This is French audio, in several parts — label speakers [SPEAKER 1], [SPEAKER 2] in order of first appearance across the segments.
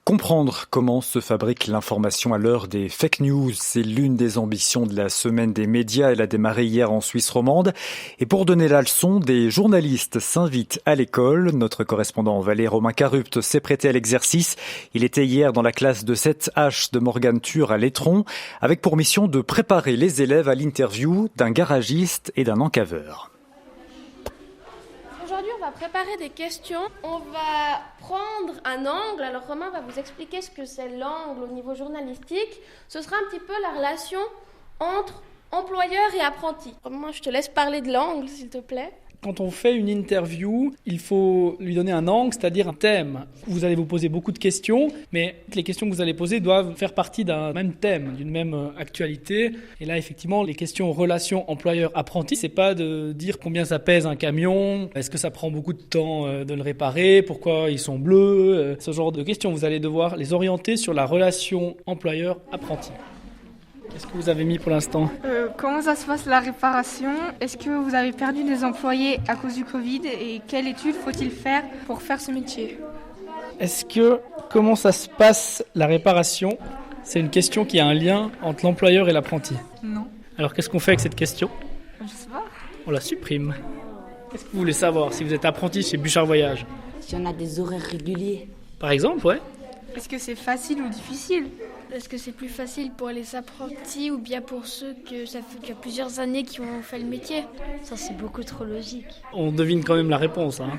[SPEAKER 1] Comprendre comment se fabrique l'information à l'heure des fake news, c'est l'une des ambitions de la semaine des médias. Elle a démarré hier en Suisse romande. Et pour donner la leçon, des journalistes s'invitent à l'école. Notre correspondant Valais Romain Carupt s'est prêté à l'exercice. Il était hier dans la classe de 7H de Morgan Thur à Lettron, avec pour mission de préparer les élèves à l'interview d'un garagiste et d'un encaveur.
[SPEAKER 2] Aujourd'hui, on va préparer des questions. On va prendre un angle. Alors, Romain va vous expliquer ce que c'est l'angle au niveau journalistique. Ce sera un petit peu la relation entre employeur et apprenti. Romain, je te laisse parler de l'angle, s'il te plaît.
[SPEAKER 3] Quand on fait une interview, il faut lui donner un angle, c'est-à-dire un thème. Vous allez vous poser beaucoup de questions, mais les questions que vous allez poser doivent faire partie d'un même thème, d'une même actualité. Et là, effectivement, les questions relation employeur-apprenti, c'est pas de dire combien ça pèse un camion, est-ce que ça prend beaucoup de temps de le réparer, pourquoi ils sont bleus, ce genre de questions. Vous allez devoir les orienter sur la relation employeur-apprenti. Qu'est-ce que vous avez mis pour l'instant ?
[SPEAKER 4] Comment ça se passe la réparation ? Est-ce que vous avez perdu des employés à cause du Covid et quelle étude faut-il faire pour faire ce métier ?
[SPEAKER 3] Comment ça se passe la réparation ? C'est une question qui a un lien entre l'employeur et l'apprenti.
[SPEAKER 4] Non.
[SPEAKER 3] Alors qu'est-ce qu'on fait avec cette question ?
[SPEAKER 4] Je sais pas.
[SPEAKER 3] On la supprime. Qu'est-ce que vous voulez savoir si vous êtes apprenti chez Bouchard Voyage ?
[SPEAKER 5] Si on a des horaires réguliers.
[SPEAKER 3] Par exemple, ouais.
[SPEAKER 4] Est-ce que c'est facile ou difficile ?
[SPEAKER 6] Est-ce que c'est plus facile pour les apprentis ou bien pour ceux que ça fait qu'il y a plusieurs années qui ont fait le métier ? Ça, c'est beaucoup trop logique.
[SPEAKER 3] On devine quand même la réponse, hein.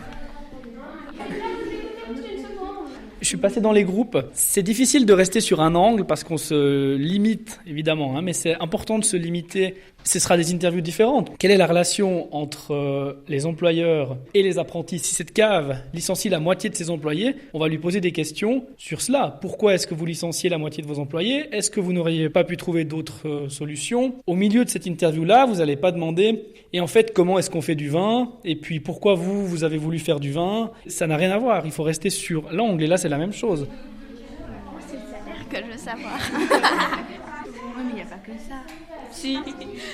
[SPEAKER 3] Je suis passé dans les groupes. C'est difficile de rester sur un angle parce qu'on se limite, évidemment, hein, mais c'est important de se limiter. Ce sera des interviews différentes. Quelle est la relation entre les employeurs et les apprentis ? Si cette cave licencie la moitié de ses employés, on va lui poser des questions sur cela. Pourquoi est-ce que vous licenciez la moitié de vos employés ? Est-ce que vous n'auriez pas pu trouver d'autres solutions ? Au milieu de cette interview-là, vous n'allez pas demander « Et en fait, comment est-ce qu'on fait du vin ? Et puis, pourquoi vous avez voulu faire du vin ?» Ça n'a rien à voir. Il faut rester sur l'angle. Et là, c'est la même chose.
[SPEAKER 6] C'est le salaire que je veux savoir.
[SPEAKER 5] Oui, mais il n'y a pas que ça.
[SPEAKER 4] Si.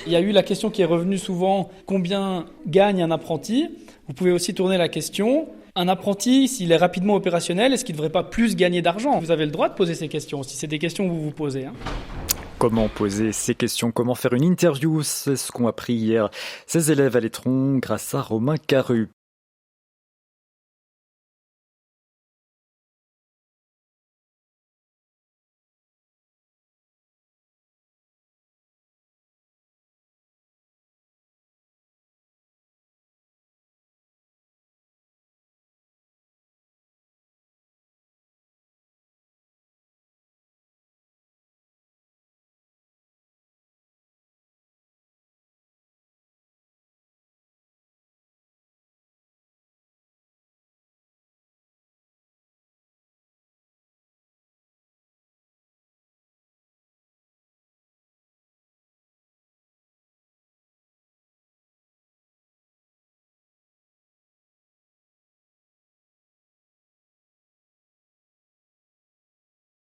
[SPEAKER 3] Il y a eu la question qui est revenue souvent, combien gagne un apprenti ? Vous pouvez aussi tourner la question, un apprenti, s'il est rapidement opérationnel, est-ce qu'il ne devrait pas plus gagner d'argent ? Vous avez le droit de poser ces questions, si c'est des questions que vous vous posez.
[SPEAKER 1] Comment poser ces questions ? Comment faire une interview ? C'est ce qu'ont appris hier ces élèves à Lettron grâce à Romain Carupt.